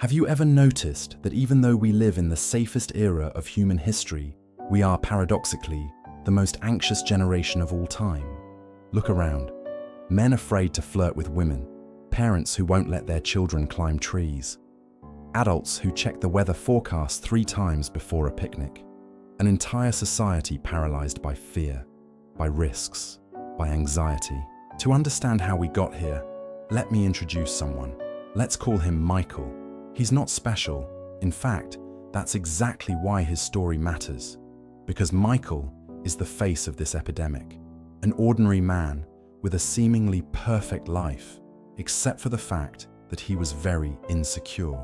Have you ever noticed that even though we live in the safest era of human history, we are paradoxically the most anxious generation of all time? Look around. Men afraid to flirt with women, parents who won't let their children climb trees, adults who check the weather forecast 3 times before a picnic, an entire society paralyzed by fear, by risks, by anxiety. To understand how we got here, let me introduce someone. Let's call him Michael. He's not special. In fact, that's exactly why his story matters. Because Michael is the face of this epidemic. An ordinary man with a seemingly perfect life, except for the fact that he was very insecure.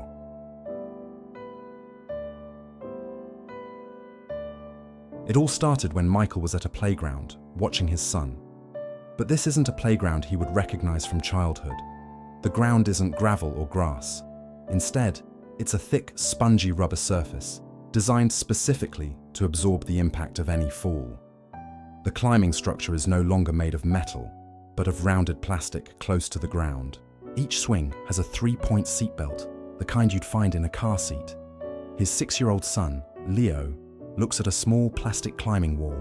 It all started when Michael was at a playground, watching his son. But this isn't a playground he would recognize from childhood. The ground isn't gravel or grass. Instead, it's a thick, spongy rubber surface, designed specifically to absorb the impact of any fall. The climbing structure is no longer made of metal, but of rounded plastic close to the ground. Each swing has a 3-point seatbelt, the kind you'd find in a car seat. His 6-year-old son, Leo, looks at a small plastic climbing wall.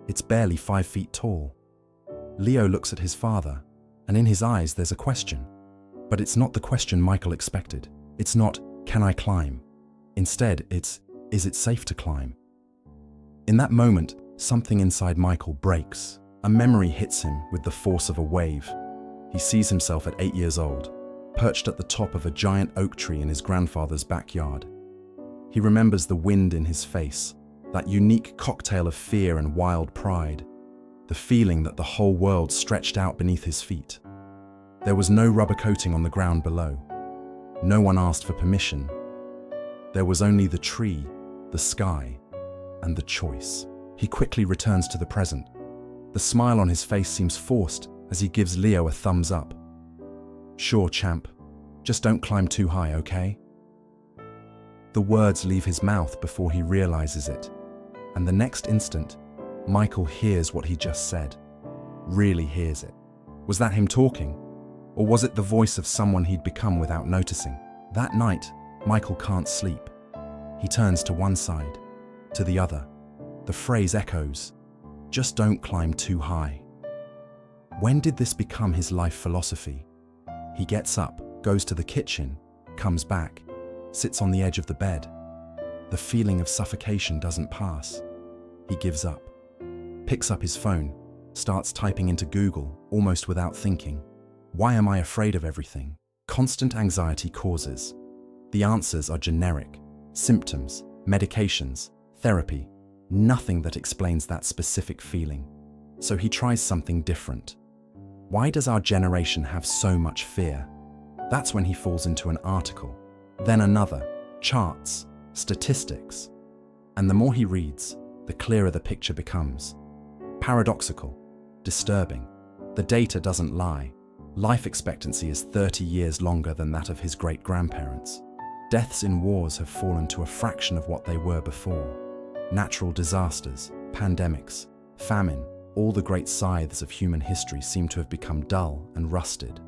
It's barely 5 feet tall. Leo looks at his father, and in his eyes there's a question. But it's not the question Michael expected. It's not, can I climb? Instead, it's, is it safe to climb? In that moment, something inside Michael breaks. A memory hits him with the force of a wave. He sees himself at 8 years old, perched at the top of a giant oak tree in his grandfather's backyard. He remembers the wind in his face, that unique cocktail of fear and wild pride, the feeling that the whole world stretched out beneath his feet. There was no rubber coating on the ground below. No one asked for permission. There was only the tree, the sky, and the choice. He quickly returns to the present. The smile on his face seems forced as he gives Leo a thumbs up. Sure, champ. Just don't climb too high, okay? The words leave his mouth before he realizes it. And the next instant, Michael hears what he just said. Really hears it. Was that him talking? Or was it the voice of someone he'd become without noticing? That night, Michael can't sleep. He turns to one side, to the other. The phrase echoes, just don't climb too high. When did this become his life philosophy? He gets up, goes to the kitchen, comes back, sits on the edge of the bed. The feeling of suffocation doesn't pass. He gives up, picks up his phone, starts typing into Google, almost without thinking. Why am I afraid of everything? Constant anxiety causes. The answers are generic. Symptoms, medications, therapy. Nothing that explains that specific feeling. So he tries something different. Why does our generation have so much fear? That's when he falls into an article, then another, charts, statistics. And the more he reads, the clearer the picture becomes. Paradoxical, disturbing. The data doesn't lie. Life expectancy is 30 years longer than that of his great-grandparents. Deaths in wars have fallen to a fraction of what they were before. Natural disasters, pandemics, famine, all the great scythes of human history seem to have become dull and rusted.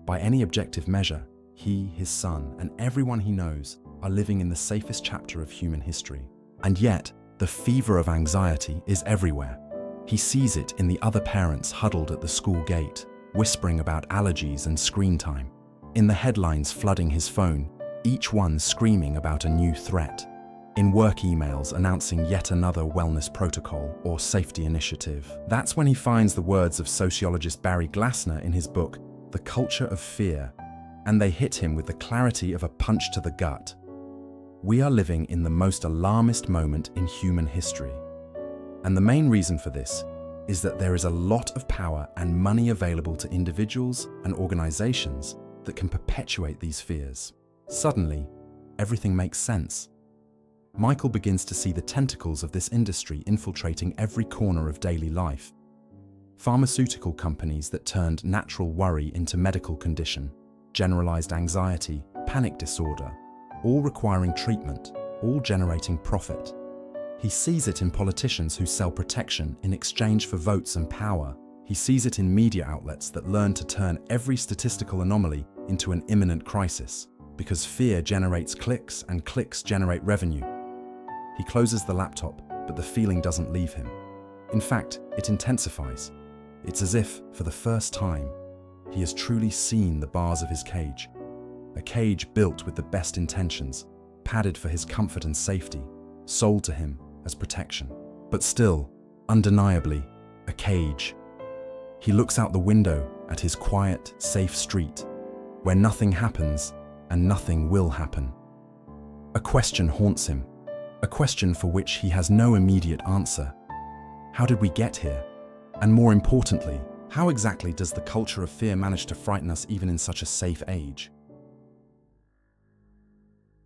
By any objective measure, he, his son, and everyone he knows are living in the safest chapter of human history. And yet, the fever of anxiety is everywhere. He sees it in the other parents huddled at the school gate, whispering about allergies and screen time. In the headlines flooding his phone, each one screaming about a new threat. In work emails announcing yet another wellness protocol or safety initiative. That's when he finds the words of sociologist Barry Glassner in his book, The Culture of Fear, and they hit him with the clarity of a punch to the gut. We are living in the most alarmist moment in human history. And the main reason for this is that there is a lot of power and money available to individuals and organizations that can perpetuate these fears. Suddenly, everything makes sense. Michael begins to see the tentacles of this industry infiltrating every corner of daily life. Pharmaceutical companies that turned natural worry into medical condition, generalized anxiety, panic disorder, all requiring treatment, all generating profit. He sees it in politicians who sell protection in exchange for votes and power. He sees it in media outlets that learn to turn every statistical anomaly into an imminent crisis. because fear generates clicks and clicks generate revenue. He closes the laptop, but the feeling doesn't leave him. In fact, it intensifies. It's as if, for the first time, he has truly seen the bars of his cage. A cage built with the best intentions, padded for his comfort and safety, sold to him as protection. But still, undeniably, a cage. He looks out the window at his quiet, safe street, where nothing happens and nothing will happen. A question haunts him, a question for which he has no immediate answer. How did we get here? And more importantly, how exactly does the culture of fear manage to frighten us even in such a safe age?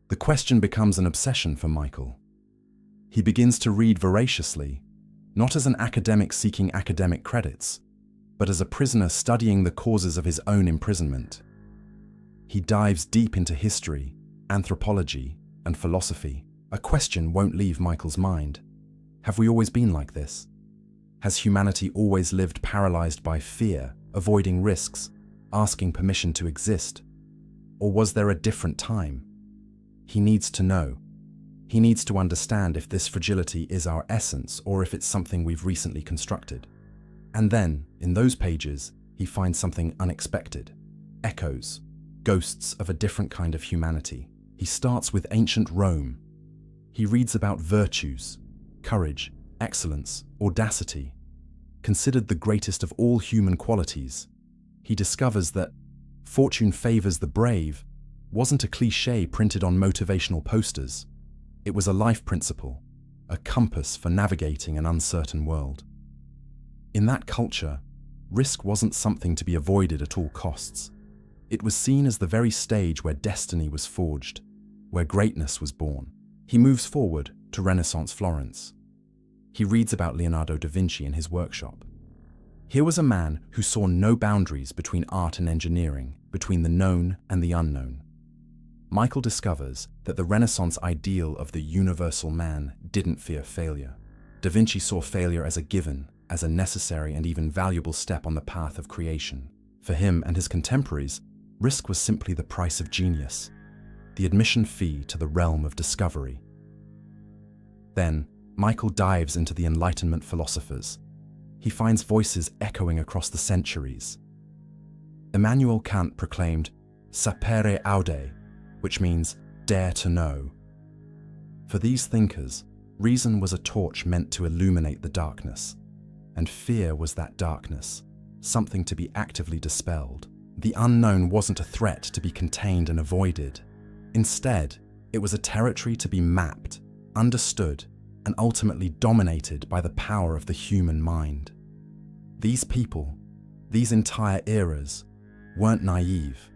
The question becomes an obsession for Michael. He begins to read voraciously, not as an academic seeking academic credits, but as a prisoner studying the causes of his own imprisonment. He dives deep into history, anthropology, and philosophy. A question won't leave Michael's mind. Have we always been like this? Has humanity always lived paralyzed by fear, avoiding risks, asking permission to exist? Or was there a different time? He needs to know. He needs to understand if this fragility is our essence or if it's something we've recently constructed. And then, in those pages, he finds something unexpected. Echoes, ghosts of a different kind of humanity. He starts with ancient Rome. He reads about virtues, courage, excellence, audacity, considered the greatest of all human qualities. He discovers that fortune favors the brave wasn't a cliché printed on motivational posters. It was a life principle, a compass for navigating an uncertain world. In that culture, risk wasn't something to be avoided at all costs. It was seen as the very stage where destiny was forged, where greatness was born. He moves forward to Renaissance Florence. He reads about Leonardo da Vinci in his workshop. Here was a man who saw no boundaries between art and engineering, between the known and the unknown. Michael discovers that the Renaissance ideal of the universal man didn't fear failure. Da Vinci saw failure as a given, as a necessary and even valuable step on the path of creation. For him and his contemporaries, risk was simply the price of genius, the admission fee to the realm of discovery. Then, Michael dives into the Enlightenment philosophers. He finds voices echoing across the centuries. Immanuel Kant proclaimed, sapere aude, which means dare to know. For these thinkers, reason was a torch meant to illuminate the darkness, and fear was that darkness, something to be actively dispelled. The unknown wasn't a threat to be contained and avoided. Instead, it was a territory to be mapped, understood, and ultimately dominated by the power of the human mind. These people, these entire eras, weren't naive.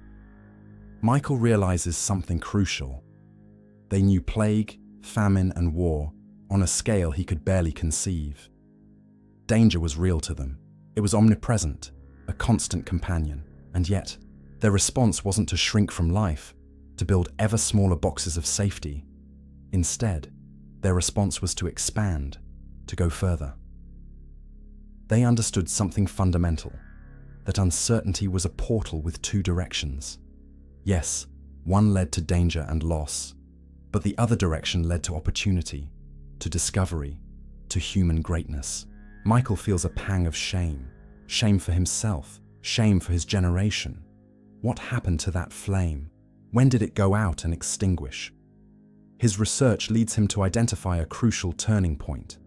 Michael realizes something crucial. They knew plague, famine, and war on a scale he could barely conceive. Danger was real to them. It was omnipresent, a constant companion. And yet, their response wasn't to shrink from life, to build ever smaller boxes of safety. Instead, their response was to expand, to go further. They understood something fundamental, that uncertainty was a portal with two directions. Yes, one led to danger and loss, but the other direction led to opportunity, to discovery, to human greatness. Michael feels a pang of shame, shame for himself, shame for his generation. What happened to that flame? When did it go out and extinguish? His research leads him to identify a crucial turning point.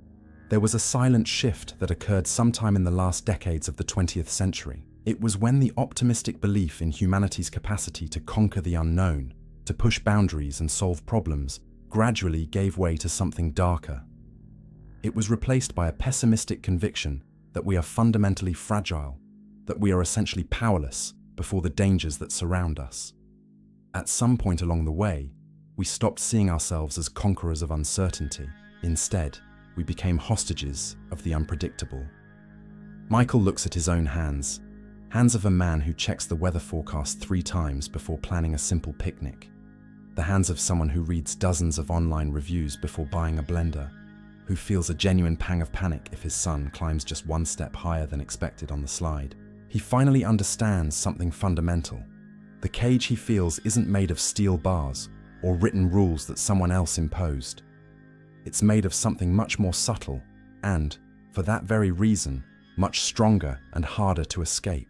There was a silent shift that occurred sometime in the last decades of the 20th century. It was when the optimistic belief in humanity's capacity to conquer the unknown, to push boundaries and solve problems, gradually gave way to something darker. It was replaced by a pessimistic conviction that we are fundamentally fragile, that we are essentially powerless before the dangers that surround us. At some point along the way, we stopped seeing ourselves as conquerors of uncertainty. Instead, we became hostages of the unpredictable. Michael looks at his own hands, hands of a man who checks the weather forecast 3 times before planning a simple picnic. The hands of someone who reads dozens of online reviews before buying a blender, who feels a genuine pang of panic if his son climbs just 1 step higher than expected on the slide. He finally understands something fundamental. The cage he feels isn't made of steel bars or written rules that someone else imposed. It's made of something much more subtle and, for that very reason, much stronger and harder to escape.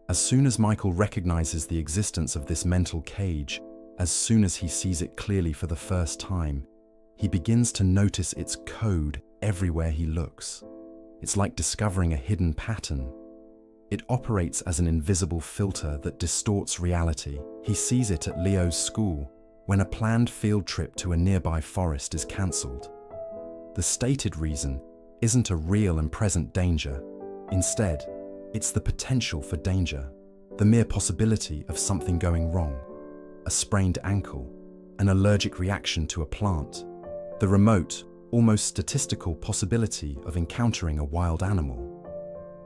As soon as Michael recognizes the existence of this mental cage, as soon as he sees it clearly for the first time, he begins to notice its code everywhere he looks. It's like discovering a hidden pattern. It operates as an invisible filter that distorts reality. He sees it at Leo's school, when a planned field trip to a nearby forest is cancelled. The stated reason isn't a real and present danger. Instead, it's the potential for danger, the mere possibility of something going wrong, a sprained ankle, an allergic reaction to a plant, the remote, almost statistical possibility of encountering a wild animal.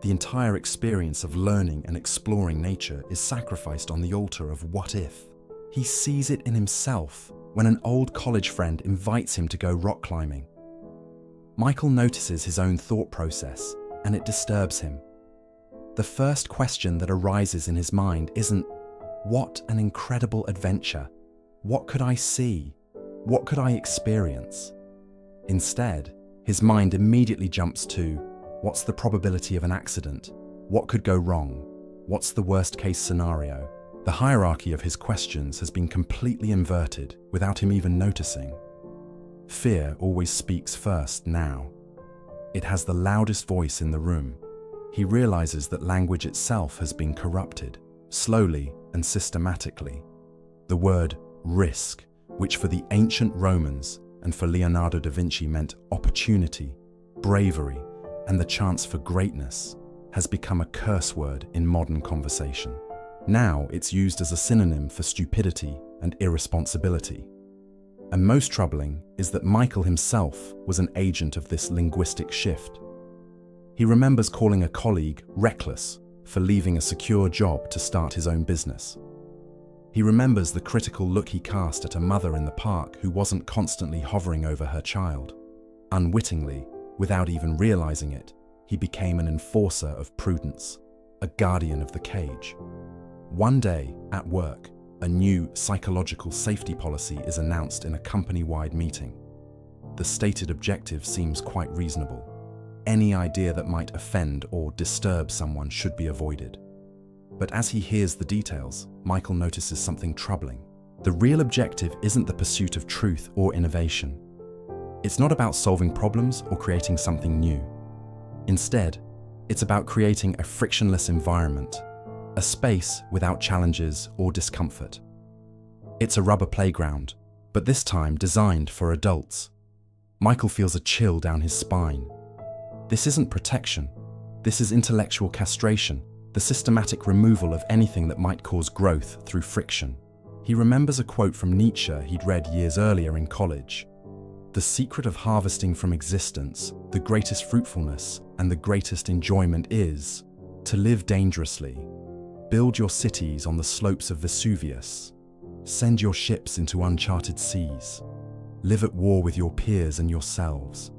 The entire experience of learning and exploring nature is sacrificed on the altar of what if. He sees it in himself when an old college friend invites him to go rock climbing. Michael notices his own thought process, and it disturbs him. The first question that arises in his mind isn't, "What an incredible adventure! What could I see? What could I experience?" Instead, his mind immediately jumps to, "What's the probability of an accident? What could go wrong? What's the worst-case scenario?" The hierarchy of his questions has been completely inverted without him even noticing. Fear always speaks first now. It has the loudest voice in the room. He realizes that language itself has been corrupted, slowly and systematically. The word risk, which for the ancient Romans and for Leonardo da Vinci meant opportunity, bravery, and the chance for greatness, has become a curse word in modern conversation. Now it's used as a synonym for stupidity and irresponsibility. And most troubling is that Michael himself was an agent of this linguistic shift. He remembers calling a colleague reckless for leaving a secure job to start his own business. He remembers the critical look he cast at a mother in the park who wasn't constantly hovering over her child. Unwittingly, without even realizing it, he became an enforcer of prudence, a guardian of the cage. One day, at work, a new psychological safety policy is announced in a company-wide meeting. The stated objective seems quite reasonable. Any idea that might offend or disturb someone should be avoided. But as he hears the details, Michael notices something troubling. The real objective isn't the pursuit of truth or innovation. It's not about solving problems or creating something new. Instead, it's about creating a frictionless environment, a space without challenges or discomfort. It's a rubber playground, but this time designed for adults. Michael feels a chill down his spine. This isn't protection. This is intellectual castration, the systematic removal of anything that might cause growth through friction. He remembers a quote from Nietzsche he'd read years earlier in college. "The secret of harvesting from existence, the greatest fruitfulness and the greatest enjoyment is to live dangerously. Build your cities on the slopes of Vesuvius. Send your ships into uncharted seas. Live at war with your peers and yourselves."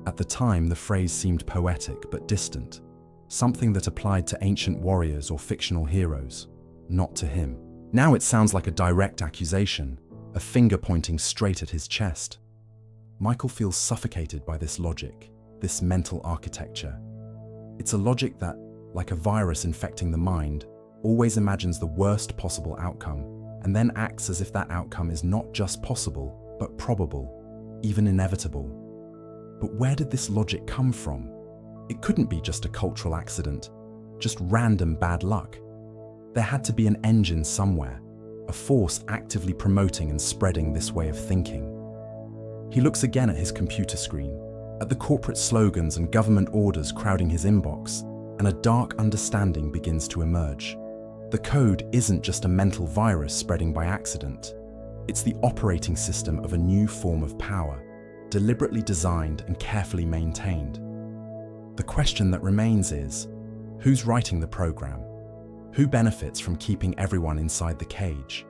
At the time, the phrase seemed poetic but distant, something that applied to ancient warriors or fictional heroes, not to him. Now it sounds like a direct accusation, a finger pointing straight at his chest. Michael feels suffocated by this logic, this mental architecture. It's a logic that, like a virus infecting the mind, always imagines the worst possible outcome and then acts as if that outcome is not just possible, but probable, even inevitable. But where did this logic come from? It couldn't be just a cultural accident, just random bad luck. There had to be an engine somewhere, a force actively promoting and spreading this way of thinking. He looks again at his computer screen, at the corporate slogans and government orders crowding his inbox, and a dark understanding begins to emerge. The code isn't just a mental virus spreading by accident. It's the operating system of a new form of power, deliberately designed and carefully maintained. The question that remains is, who's writing the program? Who benefits from keeping everyone inside the cage?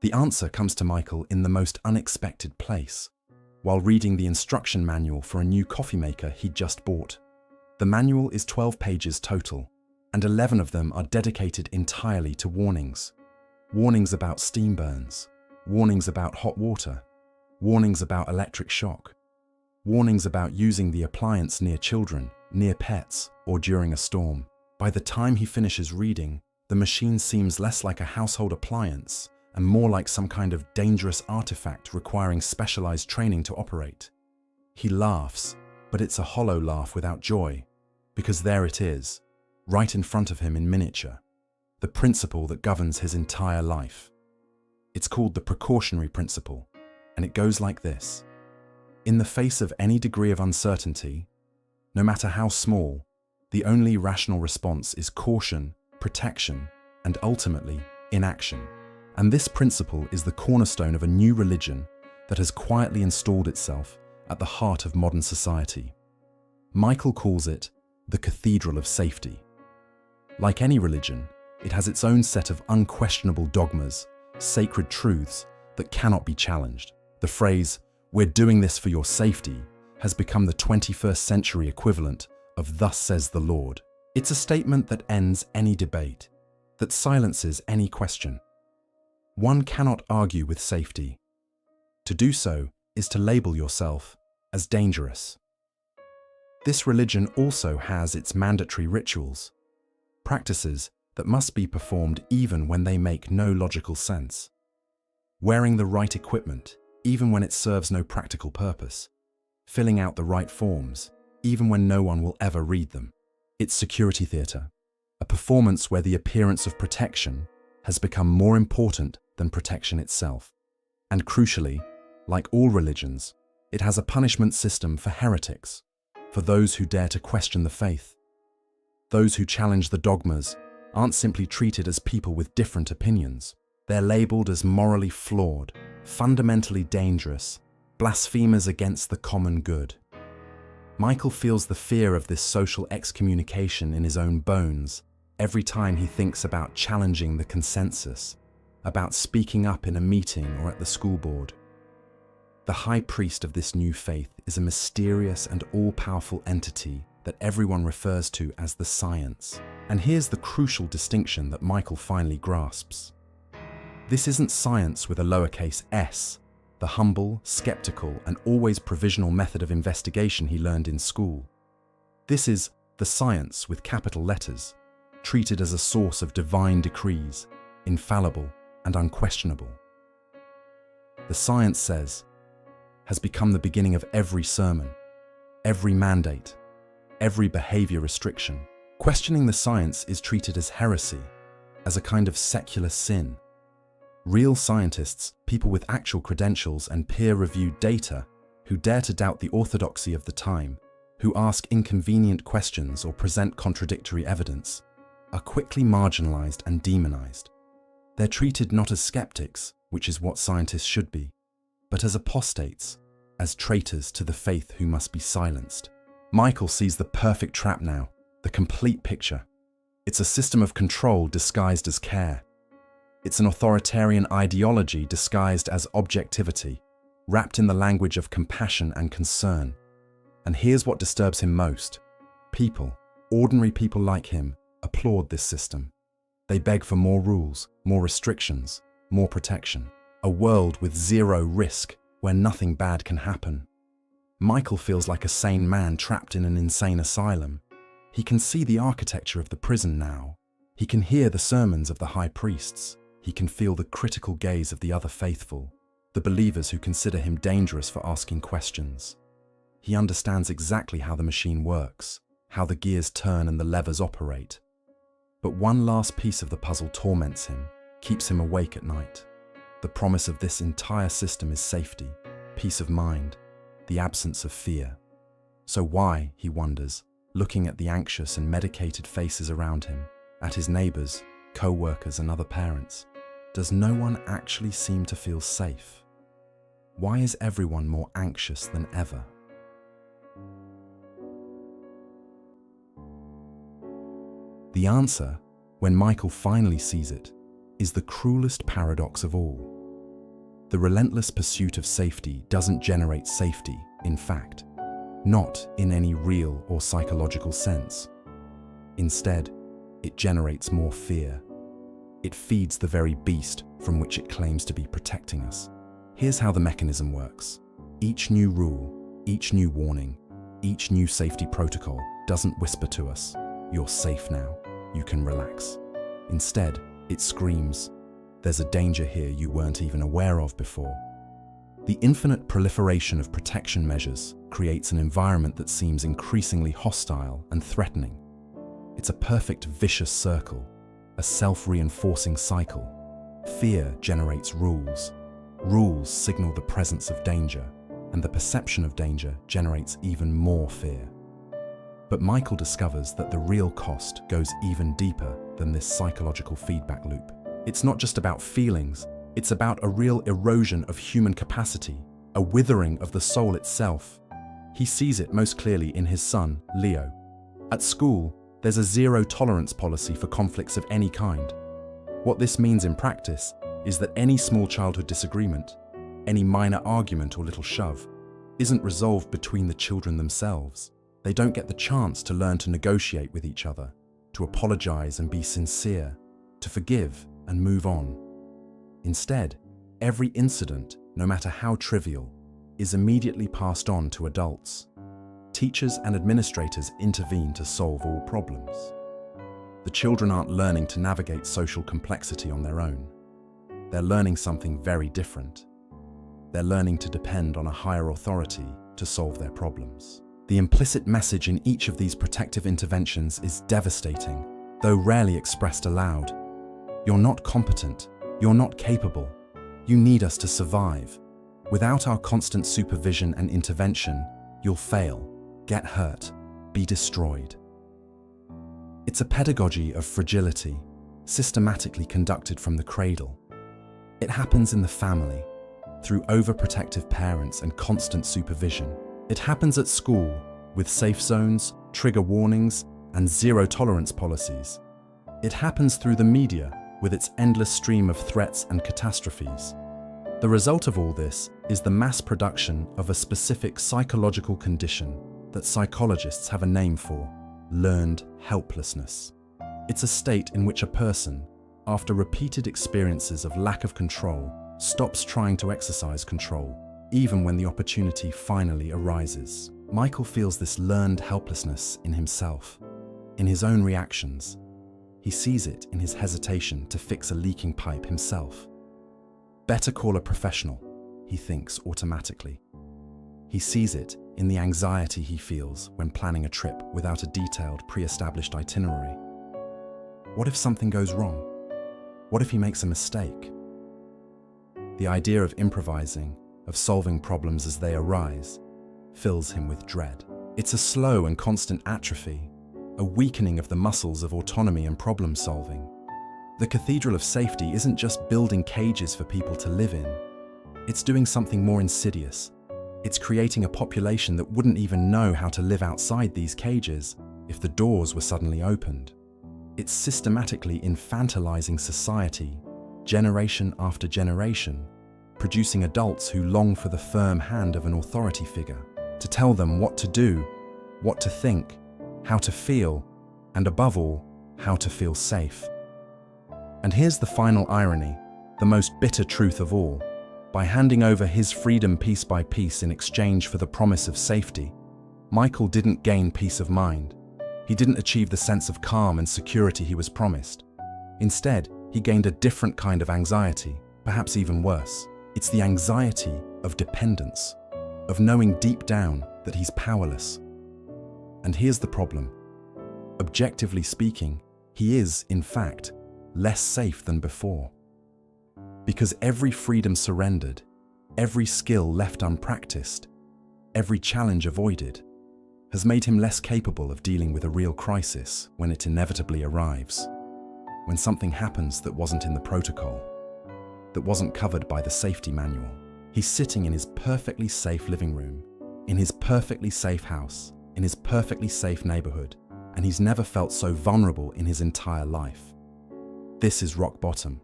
The answer comes to Michael in the most unexpected place. while reading the instruction manual for a new coffee maker he'd just bought. The manual is 12 pages total, and 11 of them are dedicated entirely to warnings. Warnings about steam burns, warnings about hot water, warnings about electric shock, warnings about using the appliance near children, near pets, or during a storm. By the time he finishes reading, the machine seems less like a household appliance and more like some kind of dangerous artifact requiring specialized training to operate. He laughs, but it's a hollow laugh without joy, because there it is, right in front of him in miniature, the principle that governs his entire life. It's called the precautionary principle, and it goes like this. In the face of any degree of uncertainty, no matter how small, the only rational response is caution, protection, and ultimately, inaction. And this principle is the cornerstone of a new religion that has quietly installed itself at the heart of modern society. Michael calls it the Cathedral of Safety. Like any religion, it has its own set of unquestionable dogmas, sacred truths that cannot be challenged. The phrase, "We're doing this for your safety," has become the 21st century equivalent of "Thus says the Lord." It's a statement that ends any debate, that silences any question. One cannot argue with safety. To do so is to label yourself as dangerous. This religion also has its mandatory rituals, practices that must be performed even when they make no logical sense. Wearing the right equipment, even when it serves no practical purpose. Filling out the right forms, even when no one will ever read them. It's security theatre, a performance where the appearance of protection has become more important than protection itself. And crucially, like all religions, it has a punishment system for heretics, for those who dare to question the faith. Those who challenge the dogmas aren't simply treated as people with different opinions. They're labelled as morally flawed, fundamentally dangerous, blasphemers against the common good. Michael feels the fear of this social excommunication in his own bones every time he thinks about challenging the consensus, about speaking up in a meeting or at the school board. The high priest of this new faith is a mysterious and all-powerful entity that everyone refers to as the science. And here's the crucial distinction that Michael finally grasps. This isn't science with a lowercase s, the humble, skeptical, and always provisional method of investigation he learned in school. This is the science with capital letters, treated as a source of divine decrees, infallible and unquestionable. The science says, has become the beginning of every sermon, every mandate, every behavior restriction. Questioning the science is treated as heresy, as a kind of secular sin. Real scientists, people with actual credentials and peer-reviewed data, who dare to doubt the orthodoxy of the time, who ask inconvenient questions or present contradictory evidence, are quickly marginalized and demonized. They're treated not as skeptics, which is what scientists should be, but as apostates, as traitors to the faith who must be silenced. Michael sees the perfect trap now, the complete picture. It's a system of control disguised as care. It's an authoritarian ideology disguised as objectivity, wrapped in the language of compassion and concern. And here's what disturbs him most. People, ordinary people like him, applaud this system. They beg for more rules, more restrictions, more protection. A world with zero risk, where nothing bad can happen. Michael feels like a sane man trapped in an insane asylum. He can see the architecture of the prison now. He can hear the sermons of the high priests. He can feel the critical gaze of the other faithful, the believers who consider him dangerous for asking questions. He understands exactly how the machine works, how the gears turn and the levers operate. But one last piece of the puzzle torments him, keeps him awake at night. The promise of this entire system is safety, peace of mind, the absence of fear. So why, he wonders, looking at the anxious and medicated faces around him, at his neighbors, co-workers and other parents, does no one actually seem to feel safe? Why is everyone more anxious than ever? The answer, when Michael finally sees it, is the cruelest paradox of all. The relentless pursuit of safety doesn't generate safety, in fact, not in any real or psychological sense. Instead, it generates more fear. It feeds the very beast from which it claims to be protecting us. Here's how the mechanism works. Each new rule, each new warning, each new safety protocol doesn't whisper to us, "You're safe now, you can relax." Instead, it screams, "There's a danger here you weren't even aware of before." The infinite proliferation of protection measures creates an environment that seems increasingly hostile and threatening. It's a perfect vicious circle, a self-reinforcing cycle. Fear generates rules. Rules signal the presence of danger, and the perception of danger generates even more fear. But Michael discovers that the real cost goes even deeper than this psychological feedback loop. It's not just about feelings, it's about a real erosion of human capacity, a withering of the soul itself. He sees it most clearly in his son, Leo. At school, there's a zero-tolerance policy for conflicts of any kind. What this means in practice is that any small childhood disagreement, any minor argument or little shove, isn't resolved between the children themselves. They don't get the chance to learn to negotiate with each other, to apologize and be sincere, to forgive and move on. Instead, every incident, no matter how trivial, is immediately passed on to adults. Teachers and administrators intervene to solve all problems. The children aren't learning to navigate social complexity on their own. They're learning something very different. They're learning to depend on a higher authority to solve their problems. The implicit message in each of these protective interventions is devastating, though rarely expressed aloud. You're not competent. You're not capable. You need us to survive. Without our constant supervision and intervention, you'll fail, get hurt, be destroyed. It's a pedagogy of fragility, systematically conducted from the cradle. It happens in the family, through overprotective parents and constant supervision. It happens at school, with safe zones, trigger warnings, and zero-tolerance policies. It happens through the media, with its endless stream of threats and catastrophes. The result of all this is the mass production of a specific psychological condition that psychologists have a name for: learned helplessness. It's a state in which a person, after repeated experiences of lack of control, stops trying to exercise control, even when the opportunity finally arises. Michael feels this learned helplessness in himself, in his own reactions. He sees it in his hesitation to fix a leaking pipe himself. Better call a professional, he thinks automatically. He sees it in the anxiety he feels when planning a trip without a detailed, pre-established itinerary. What if something goes wrong? What if he makes a mistake? The idea of improvising, of solving problems as they arise, fills him with dread. It's a slow and constant atrophy, a weakening of the muscles of autonomy and problem solving. The Cathedral of Safety isn't just building cages for people to live in. It's doing something more insidious. It's creating a population that wouldn't even know how to live outside these cages if the doors were suddenly opened. It's systematically infantilizing society, generation after generation, producing adults who long for the firm hand of an authority figure to tell them what to do, what to think, how to feel, and above all, how to feel safe. And here's the final irony, the most bitter truth of all. By handing over his freedom piece by piece in exchange for the promise of safety, Michael didn't gain peace of mind. He didn't achieve the sense of calm and security he was promised. Instead, he gained a different kind of anxiety, perhaps even worse. It's the anxiety of dependence, of knowing deep down that he's powerless. And here's the problem. Objectively speaking, he is, in fact, less safe than before. Because every freedom surrendered, every skill left unpracticed, every challenge avoided, has made him less capable of dealing with a real crisis when it inevitably arrives. When something happens that wasn't in the protocol, that wasn't covered by the safety manual. He's sitting in his perfectly safe living room, in his perfectly safe house, in his perfectly safe neighborhood, and he's never felt so vulnerable in his entire life. This is rock bottom.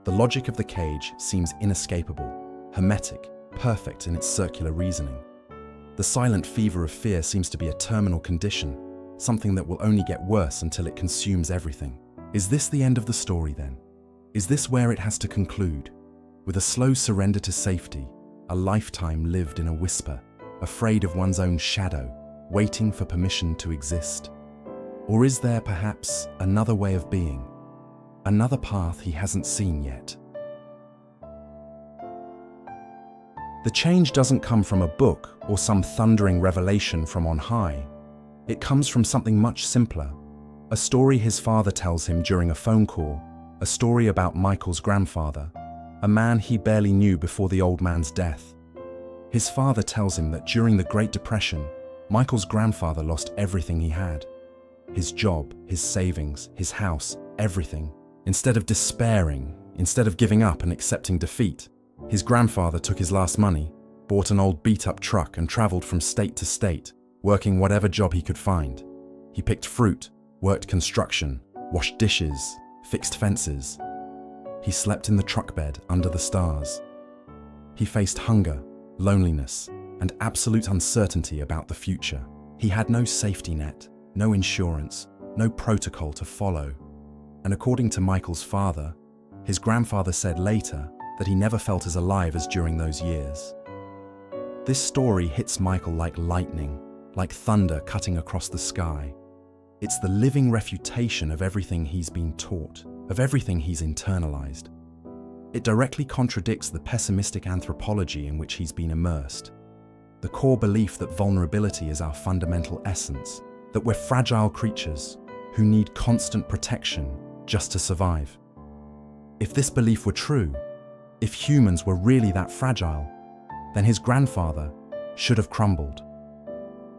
The logic of the cage seems inescapable. hermetic, perfect in its circular reasoning. The silent fever of fear seems to be a terminal condition, something that will only get worse until it consumes everything. Is this the end of the story then? Is this where it has to conclude? With a slow surrender to safety, a lifetime lived in a whisper, afraid of one's own shadow, waiting for permission to exist? Or is there perhaps another way of being, another path he hasn't seen yet? The change doesn't come from a book or some thundering revelation from on high. It comes from something much simpler, a story his father tells him during a phone call, a story about Michael's grandfather, a man he barely knew before the old man's death. His father tells him that during the Great Depression, Michael's grandfather lost everything he had. His job, his savings, his house, everything. Instead of despairing, instead of giving up and accepting defeat, his grandfather took his last money, bought an old beat-up truck and traveled from state to state, working whatever job he could find. He picked fruit, worked construction, washed dishes, fixed fences. He slept in the truck bed under the stars. He faced hunger, loneliness, and absolute uncertainty about the future. He had no safety net, no insurance, no protocol to follow. And according to Michael's father, his grandfather said later that he never felt as alive as during those years. This story hits Michael like lightning, like thunder cutting across the sky. It's the living refutation of everything he's been taught, of everything he's internalized. It directly contradicts the pessimistic anthropology in which he's been immersed. The core belief that vulnerability is our fundamental essence, that we're fragile creatures who need constant protection just to survive. If this belief were true, if humans were really that fragile, then his grandfather should have crumbled.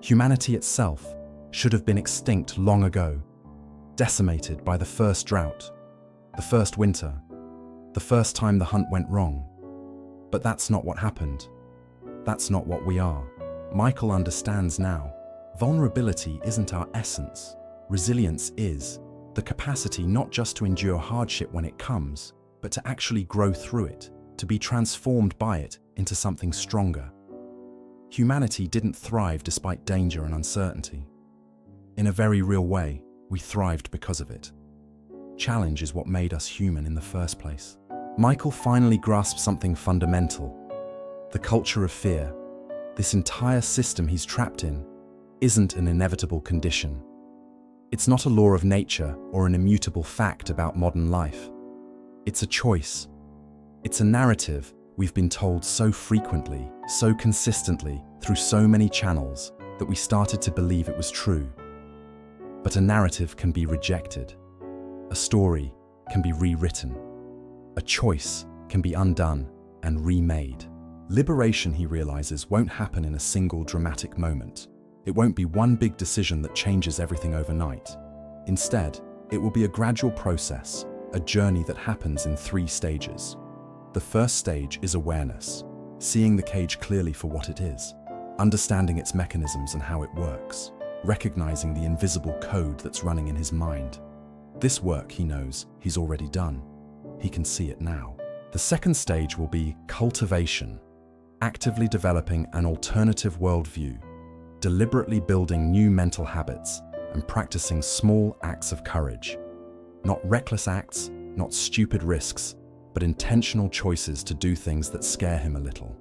Humanity itself should have been extinct long ago, decimated by the first drought, the first winter, the first time the hunt went wrong. But that's not what happened. That's not what we are. Michael understands now. Vulnerability isn't our essence. Resilience is the capacity not just to endure hardship when it comes, but to actually grow through it, to be transformed by it into something stronger. Humanity didn't thrive despite danger and uncertainty. In a very real way, we thrived because of it. Challenge is what made us human in the first place. Michael finally grasps something fundamental. The culture of fear, this entire system he's trapped in, isn't an inevitable condition. It's not a law of nature or an immutable fact about modern life. It's a choice. It's a narrative we've been told so frequently, so consistently, through so many channels, that we started to believe it was true. But a narrative can be rejected. A story can be rewritten. A choice can be undone and remade. Liberation, he realizes, won't happen in a single dramatic moment. It won't be one big decision that changes everything overnight. Instead, it will be a gradual process, a journey that happens in 3 stages. The first stage is awareness, seeing the cage clearly for what it is, understanding its mechanisms and how it works, recognizing the invisible code that's running in his mind. This work, he knows, he's already done. He can see it now. The second stage will be cultivation, actively developing an alternative worldview, deliberately building new mental habits and practicing small acts of courage. Not reckless acts, not stupid risks, but intentional choices to do things that scare him a little.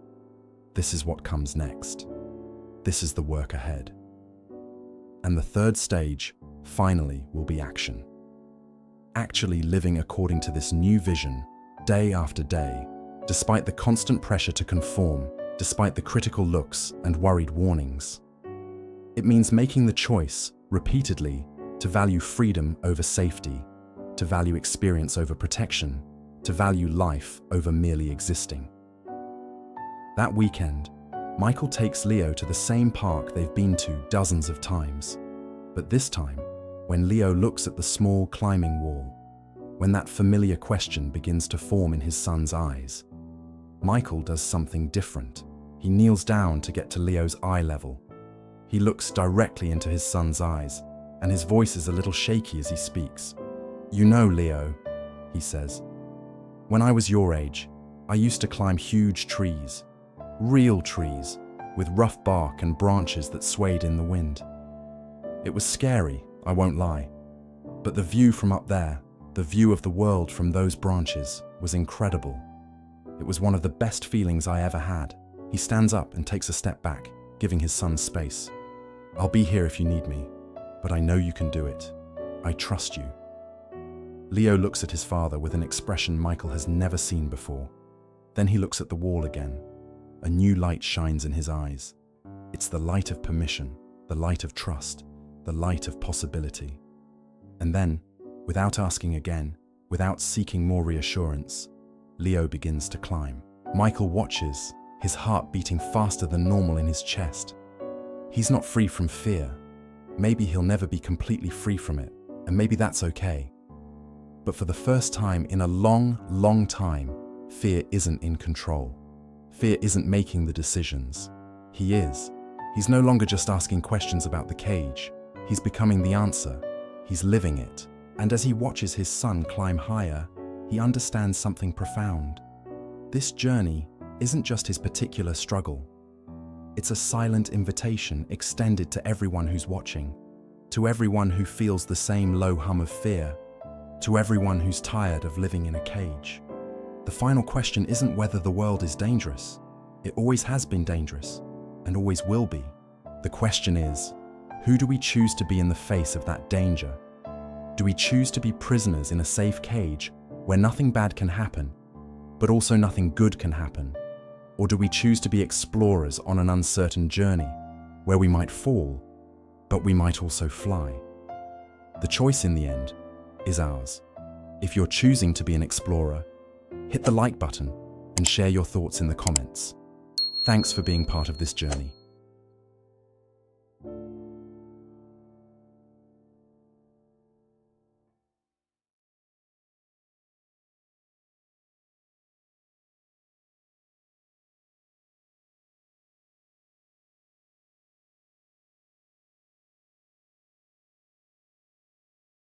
This is what comes next. This is the work ahead. And the third stage, finally, will be action. Actually living according to this new vision, day after day, despite the constant pressure to conform, despite the critical looks and worried warnings. It means making the choice, repeatedly, to value freedom over safety, to value experience over protection, to value life over merely existing. That weekend, Michael takes Leo to the same park they've been to dozens of times. But this time, when Leo looks at the small climbing wall, when that familiar question begins to form in his son's eyes, Michael does something different. He kneels down to get to Leo's eye level. He looks directly into his son's eyes, and his voice is a little shaky as he speaks. "You know, Leo," he says, "when I was your age, I used to climb huge trees, real trees, with rough bark and branches that swayed in the wind. It was scary, I won't lie, but the view from up there, the view of the world from those branches, was incredible. It was one of the best feelings I ever had. He stands up and takes a step back, giving his son space. I'll be here if you need me, but I know you can do it. I trust you. Leo looks at his father with an expression Michael has never seen before. Then he looks at the wall again. A new light shines in his eyes. It's the light of permission, the light of trust, the light of possibility. And then, without asking again, without seeking more reassurance, Leo begins to climb. Michael watches, his heart beating faster than normal in his chest. He's not free from fear. Maybe he'll never be completely free from it, and maybe that's okay. But for the first time in a long, long time, fear isn't in control. Fear isn't making the decisions. He is. He's no longer just asking questions about the cage. He's becoming the answer. He's living it. And as he watches his son climb higher, he understands something profound. This journey isn't just his particular struggle. It's a silent invitation extended to everyone who's watching, to everyone who feels the same low hum of fear, to everyone who's tired of living in a cage. The final question isn't whether the world is dangerous. It always has been dangerous, and always will be. The question is, who do we choose to be in the face of that danger? Do we choose to be prisoners in a safe cage where nothing bad can happen, but also nothing good can happen? Or do we choose to be explorers on an uncertain journey where we might fall, but we might also fly? The choice in the end is ours. If you're choosing to be an explorer, hit the like button and share your thoughts in the comments. Thanks for being part of this journey.